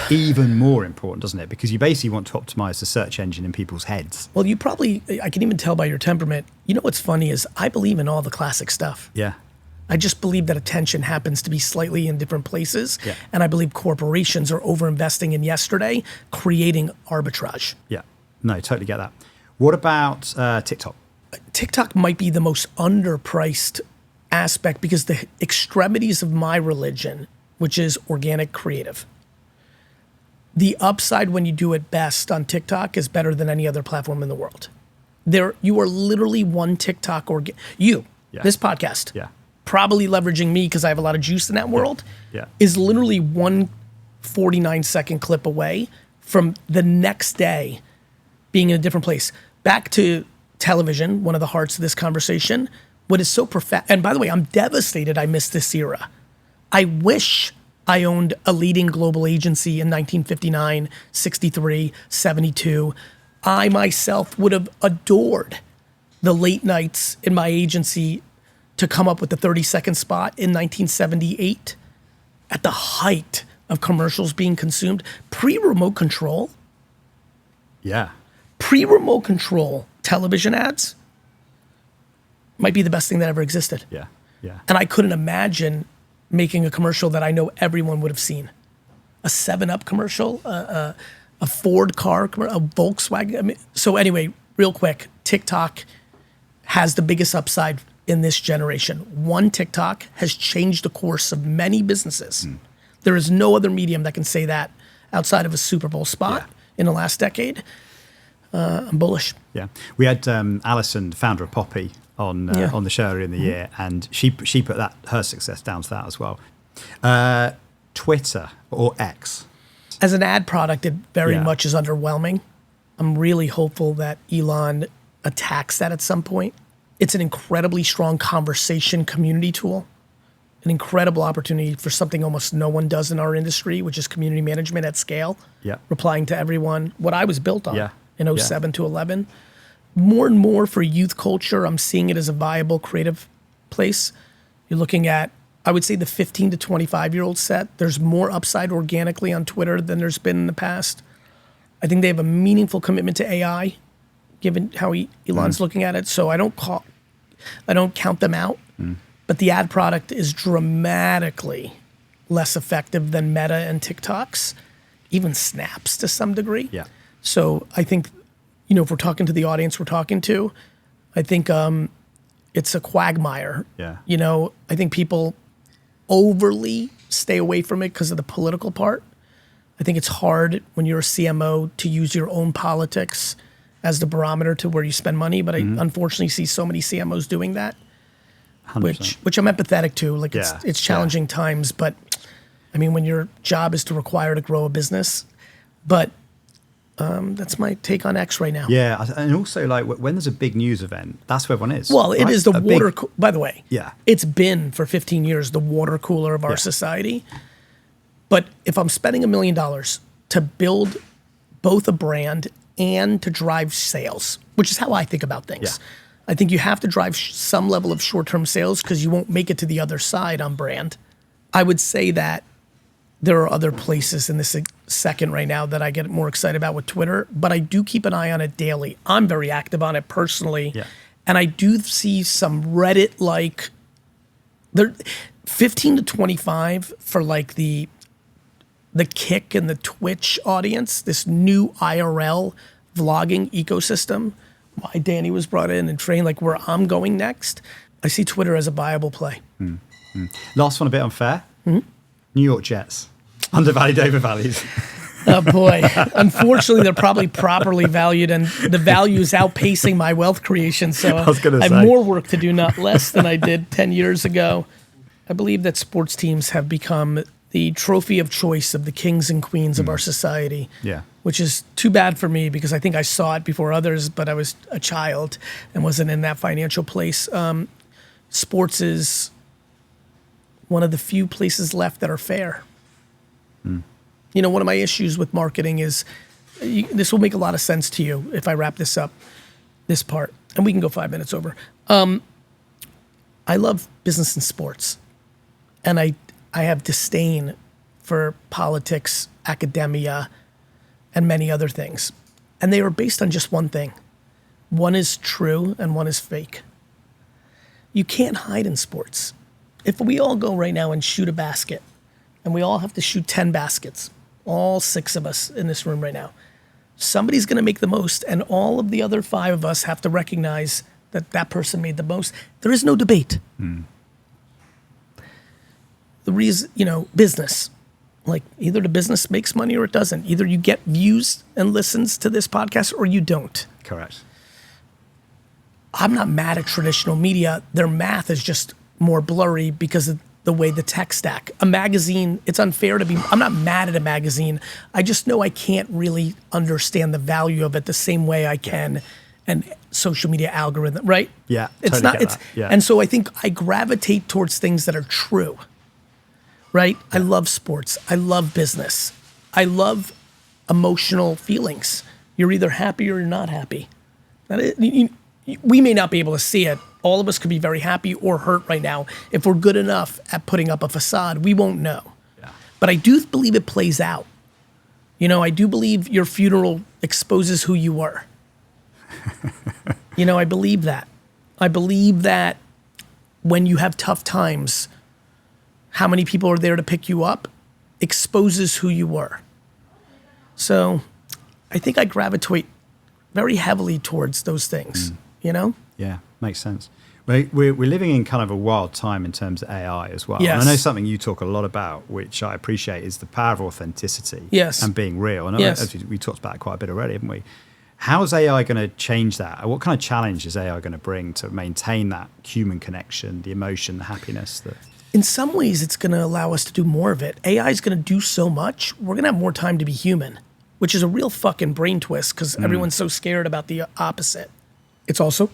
S1: even more important, doesn't it? Because you basically want to optimize the search engine in people's heads.
S2: Well, I can even tell by your temperament. You know what's funny is I believe in all the classic stuff.
S1: Yeah.
S2: I just believe that attention happens to be slightly in different places.
S1: Yeah.
S2: And I believe corporations are over-investing in yesterday, creating arbitrage.
S1: Yeah. No, totally get that. What about TikTok?
S2: TikTok might be the most underpriced aspect because the extremities of my religion, which is organic creative, the upside when you do it best on TikTok is better than any other platform in the world. You are literally one TikTok this podcast, probably leveraging me because I have a lot of juice in that world, is literally one 49-second clip away from the next day being in a different place. Back to television, one of the hearts of this conversation. What is so profound, and by the way, I'm devastated I missed this era. I wish I owned a leading global agency in 1959, 63, 72. I myself would have adored the late nights in my agency to come up with the 30-second spot in 1978 at the height of commercials being consumed. Pre-remote control.
S1: Yeah.
S2: Pre-remote control television ads might be the best thing that ever existed.
S1: Yeah. Yeah.
S2: And I couldn't imagine making a commercial that I know everyone would have seen. A 7-Up commercial, a Ford car, a Volkswagen. I mean, so anyway, real quick, TikTok has the biggest upside in this generation. One TikTok has changed the course of many businesses. There is no other medium that can say that outside of a Super Bowl spot in the last decade. I'm bullish.
S1: Yeah, we had Alison, founder of Poppy, on the show earlier in the year, and she put her success down to that as well. Twitter or X?
S2: As an ad product, it very much is underwhelming. I'm really hopeful that Elon attacks that at some point. It's an incredibly strong conversation community tool, an incredible opportunity for something almost no one does in our industry, which is community management at scale, replying to everyone, what I was built on in 07 to 11. More and more for youth culture, I'm seeing it as a viable creative place. You're looking at, I would say, the 15 to 25-year-old set. There's more upside organically on Twitter than there's been in the past. I think they have a meaningful commitment to AI, given how Elon's looking at it. So I don't count them out. But the ad product is dramatically less effective than Meta and TikTok's, even Snaps to some degree.
S1: Yeah.
S2: So I think, if we're talking to the audience we're talking to, I think it's a quagmire.
S1: Yeah.
S2: I think people overly stay away from it because of the political part. I think it's hard when you're a CMO to use your own politics as the barometer to where you spend money. But I unfortunately see so many CMOs doing that,
S1: 100%.
S2: which I'm empathetic to. Like it's challenging times, but I mean, when your job is to require to grow a business, but that's my take on X right now.
S1: Yeah, and also like when there's a big news event, that's where everyone is.
S2: Well, it is the water. By the way,
S1: yeah,
S2: it's been for 15 years the water cooler of our society. But if I'm spending $1 million to build both a brand and to drive sales, which is how I think about things, I think you have to drive some level of short-term sales because you won't make it to the other side on brand. I would say that there are other places in this second right now that I get more excited about with Twitter, but I do keep an eye on it daily. I'm very active on it personally, and I do see some Reddit-like, 15 to 25 for like the Kick and the Twitch audience, this new IRL vlogging ecosystem. Why Danny was brought in and trained, like where I'm going next. I see Twitter as a viable play.
S1: Last one, a bit unfair. New York Jets, undervalued, overvalued.
S2: Oh boy! Unfortunately, they're probably properly valued, and the value is outpacing my wealth creation. So I have more work to do, not less, than I did 10 years ago. I believe that sports teams have become the trophy of choice of the kings and queens of our society. Yeah. Which is too bad for me because I think I saw it before others, but I was a child and wasn't in that financial place. Sports is one of the few places left that are fair. One of my issues with marketing is, this will make a lot of sense to you if I wrap this up, this part, and we can go 5 minutes over. I love business and sports, and I have disdain for politics, academia, and many other things. And they are based on just one thing. One is true and one is fake. You can't hide in sports. If we all go right now and shoot a basket, and we all have to shoot 10 baskets, all 6 of us in this room right now, somebody's going to make the most, and all of the other 5 of us have to recognize that that person made the most. There is no debate. The reason, business, like either the business makes money or it doesn't. Either you get views and listens to this podcast or you don't.
S1: Correct.
S2: I'm not mad at traditional media. Their math is just more blurry because of the way the tech stack. A magazine, it's unfair to be, I'm not mad at a magazine. I just know I can't really understand the value of it the same way I can and social media algorithm, right?
S1: Yeah,
S2: it's
S1: totally
S2: not, and so I think I gravitate towards things that are true. Right? I love sports. I love business. I love emotional feelings. You're either happy or you're not happy. We may not be able to see it. All of us could be very happy or hurt right now. If we're good enough at putting up a facade, we won't know. Yeah. But I do believe it plays out. I do believe your funeral exposes who you were. I believe that. I believe that when you have tough times, how many people are there to pick you up, exposes who you were. So I think I gravitate very heavily towards those things, you know?
S1: Yeah, makes sense. We're living in kind of a wild time in terms of AI as well.
S2: Yes.
S1: And I know something you talk a lot about, which I appreciate, is the power of authenticity and being real. And we talked about it quite a bit already, haven't we? How is AI going to change that? What kind of challenge is AI going to bring to maintain that human connection, the emotion, the happiness?
S2: In some ways, it's going to allow us to do more of it. AI is going to do so much, we're going to have more time to be human, which is a real fucking brain twist because everyone's so scared about the opposite. It's also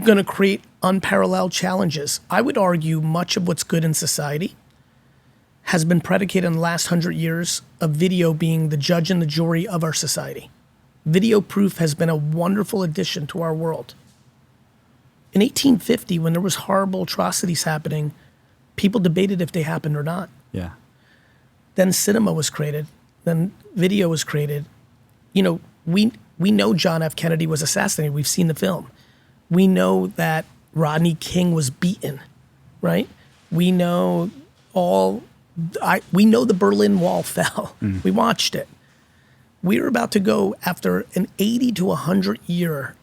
S2: going to create unparalleled challenges. I would argue much of what's good in society has been predicated in the last 100 years of video being the judge and the jury of our society. Video proof has been a wonderful addition to our world. In 1850, when there was horrible atrocities happening, people debated if they happened or not.
S1: Yeah.
S2: Then cinema was created. Then video was created. You know, we know John F. Kennedy was assassinated. We've seen the film. We know that Rodney King was beaten, right? We know we know the Berlin Wall fell. We watched it. We're about to go after an 80 to 100 year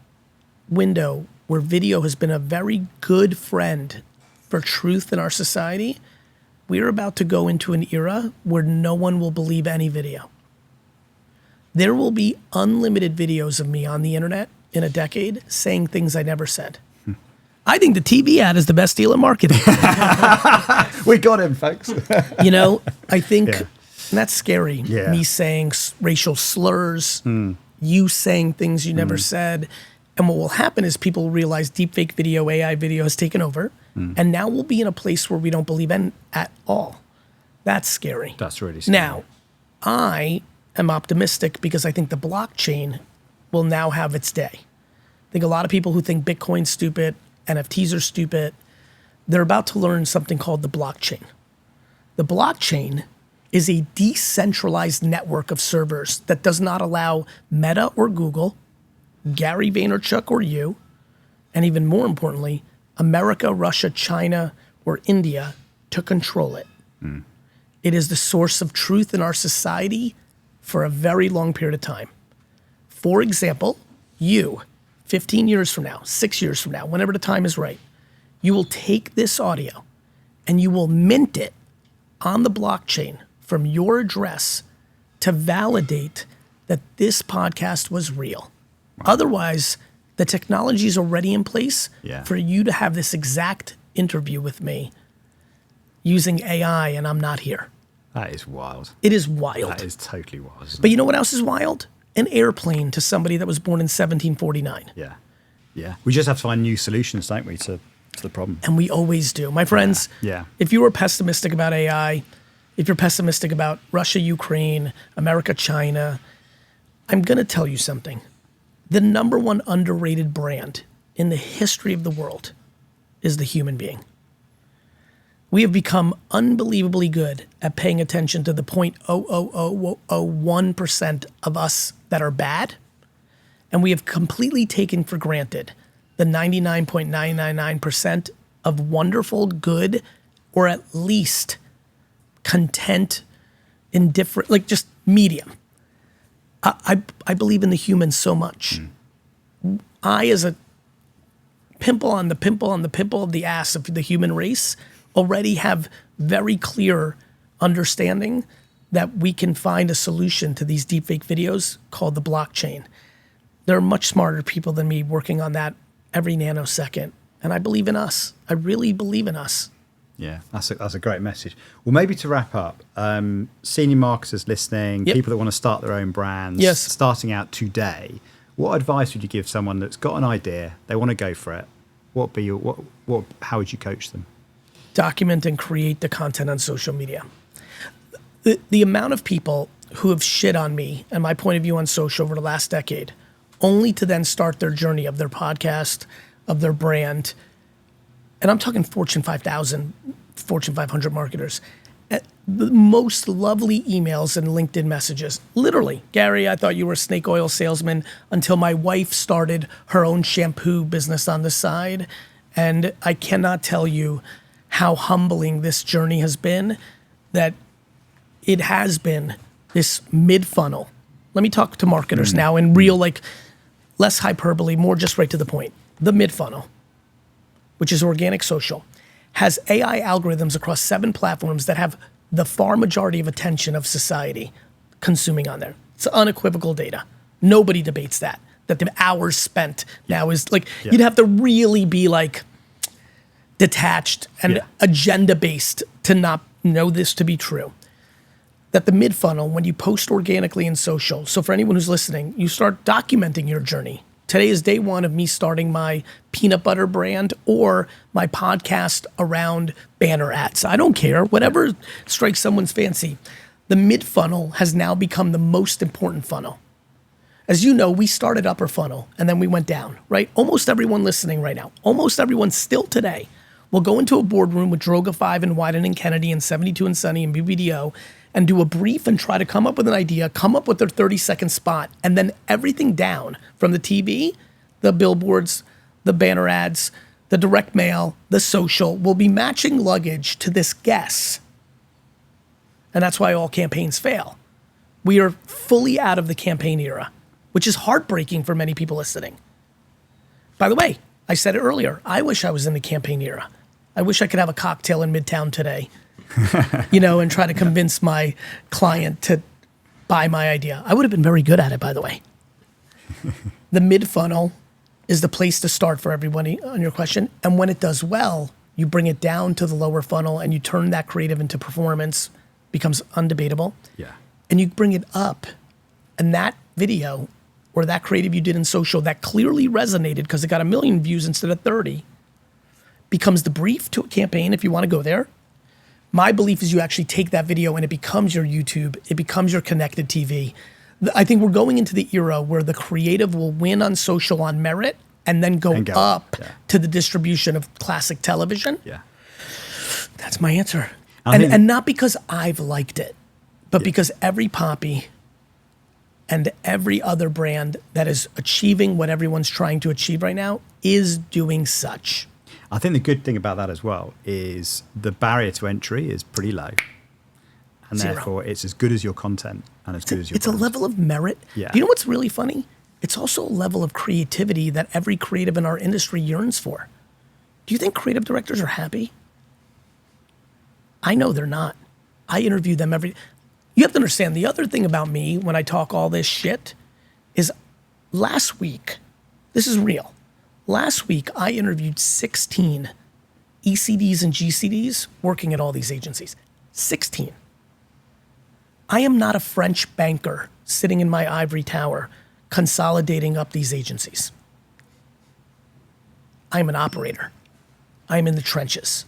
S2: window where video has been a very good friend for truth in our society. We're about to go into an era where no one will believe any video. There will be unlimited videos of me on the internet in a decade saying things I never said. I think the TV ad is the best deal in marketing.
S1: We got him, folks.
S2: You know, I think and that's scary.
S1: Yeah.
S2: Me saying racial slurs, you saying things you never said. And what will happen is people will realize deepfake video, AI video has taken over. And now we'll be in a place where we don't believe at all. That's scary.
S1: That's really scary.
S2: Now, I am optimistic because I think the blockchain will now have its day. I think a lot of people who think Bitcoin's stupid, NFTs are stupid, they're about to learn something called the blockchain. The blockchain is a decentralized network of servers that does not allow Meta or Google, Gary Vaynerchuk or you, and even more importantly, America, Russia, China, or India to control it. It is the source of truth in our society for a very long period of time. For example, you, 15 years from now, 6 years from now, whenever the time is right, you will take this audio and you will mint it on the blockchain from your address to validate that this podcast was real. Wow. Otherwise, the technology is already in place for you to have this exact interview with me using AI and I'm not here.
S1: That is wild.
S2: It is wild.
S1: That is totally wild.
S2: But you know what else is wild? An airplane to somebody that was born in 1749.
S1: Yeah. Yeah. We just have to find new solutions, don't we, to the problem.
S2: And we always do. My friends, if you were pessimistic about AI, if you're pessimistic about Russia, Ukraine, America, China, I'm going to tell you something. The number one underrated brand in the history of the world is the human being. We have become unbelievably good at paying attention to the 0.00001% of us that are bad, and we have completely taken for granted the 99.999% of wonderful, good, or at least content, indifferent, like just medium. I believe in the human so much. I, as a pimple on the pimple on the pimple of the ass of the human race, already have very clear understanding that we can find a solution to these deepfake videos called the blockchain. There are much smarter people than me working on that every nanosecond. And I believe in us. I really believe in us.
S1: Yeah, that's a great message. Well, maybe to wrap up, senior marketers listening, people that want to start their own brands, starting out today, what advice would you give someone that's got an idea, they want to go for it? How would you coach them?
S2: Document and create the content on social media. The amount of people who have shit on me and my point of view on social over the last decade, only to then start their journey of their podcast, of their brand, and I'm talking Fortune 5,000, Fortune 500 marketers, the most lovely emails and LinkedIn messages. Literally, Gary, I thought you were a snake oil salesman until my wife started her own shampoo business on the side. And I cannot tell you how humbling this journey has been, that it has been this mid-funnel. Let me talk to marketers now in real, like, less hyperbole, more just right to the point. The mid-funnel, which is organic social, has AI algorithms across 7 platforms that have the far majority of attention of society consuming on there. It's unequivocal data. Nobody debates that the hours spent now is like, you'd have to really be like detached and agenda-based to not know this to be true. That the mid-funnel, when you post organically in social, so for anyone who's listening, you start documenting your journey. Today is day 1 of me starting my peanut butter brand or my podcast around banner ads. I don't care, whatever strikes someone's fancy. The mid-funnel has now become the most important funnel. As you know, we started upper funnel and then we went down, right? Almost everyone listening right now, almost everyone still today will go into a boardroom with Droga 5 and Wyden and Kennedy and 72 and Sunny and BBDO and do a brief and try to come up with an idea, come up with their 30-second spot, and then everything down from the TV, the billboards, the banner ads, the direct mail, the social will be matching luggage to this guess. And that's why all campaigns fail. We are fully out of the campaign era, which is heartbreaking for many people listening. By the way, I said it earlier, I wish I was in the campaign era. I wish I could have a cocktail in Midtown today, and try to convince my client to buy my idea. I would have been very good at it, by the way. The mid-funnel is the place to start for everybody on your question. And when it does well, you bring it down to the lower funnel and you turn that creative into performance, becomes undebatable.
S1: Yeah.
S2: And you bring it up. And that video or that creative you did in social that clearly resonated because it got 1 million views instead of 30 becomes the brief to a campaign if you want to go there. My belief is you actually take that video and it becomes your YouTube, it becomes your connected TV. I think we're going into the era where the creative will win on social on merit and then go up to the distribution of classic television.
S1: Yeah.
S2: That's my answer. And not because I've liked it, but because every Poppy and every other brand that is achieving what everyone's trying to achieve right now is doing such.
S1: I think the good thing about that as well is the barrier to entry is pretty low. And therefore, it's as good as your content and as good as your
S2: It's brand. A level of merit.
S1: Yeah.
S2: You know what's really funny? It's also a level of creativity that every creative in our industry yearns for. Do you think creative directors are happy? I know they're not. I interview them You have to understand, the other thing about me when I talk all this shit is last week, this is real. Last week, I interviewed 16 ECDs and GCDs working at all these agencies. 16. I am not a French banker sitting in my ivory tower consolidating up these agencies. I'm an operator. I'm in the trenches.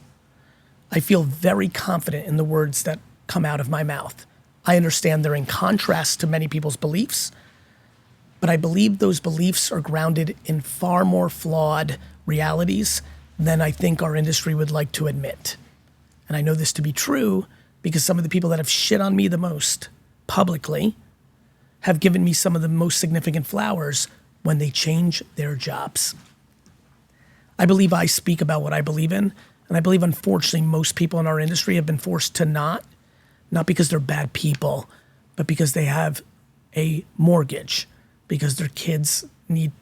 S2: I feel very confident in the words that come out of my mouth. I understand they're in contrast to many people's beliefs, but I believe those beliefs are grounded in far more flawed realities than I think our industry would like to admit. And I know this to be true because some of the people that have shit on me the most publicly have given me some of the most significant flowers when they change their jobs. I believe I speak about what I believe in, and I believe unfortunately most people in our industry have been forced to not because they're bad people, but because they have a mortgage, because their kids need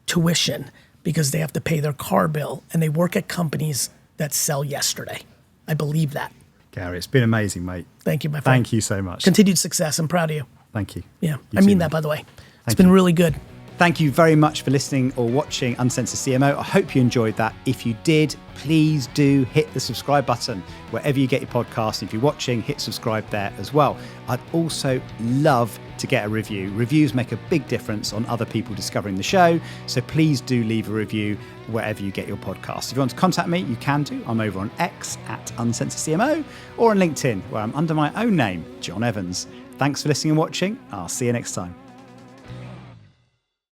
S2: tuition, because they have to pay their car bill, and they work at companies that sell yesterday. I believe that.
S1: Gary, it's been amazing, mate.
S2: Thank you, my friend.
S1: Thank you so much.
S2: Continued success. I'm proud of you.
S1: Thank you.
S2: Yeah,
S1: You
S2: I mean
S1: too,
S2: that,
S1: mate.
S2: by the way. It's
S1: Thank
S2: been
S1: you.
S2: really good.
S1: Thank you very much for listening or watching Uncensored CMO. I hope you enjoyed that. If you did, please do hit the subscribe button wherever you get your podcast. If you're watching, hit subscribe there as well. I'd also love to get a review. Reviews make a big difference on other people discovering the show. So please do leave a review wherever you get your podcast. If you want to contact me, you can do. I'm over on X at Uncensored CMO or on LinkedIn where I'm under my own name, John Evans. Thanks for listening and watching. I'll see you next time.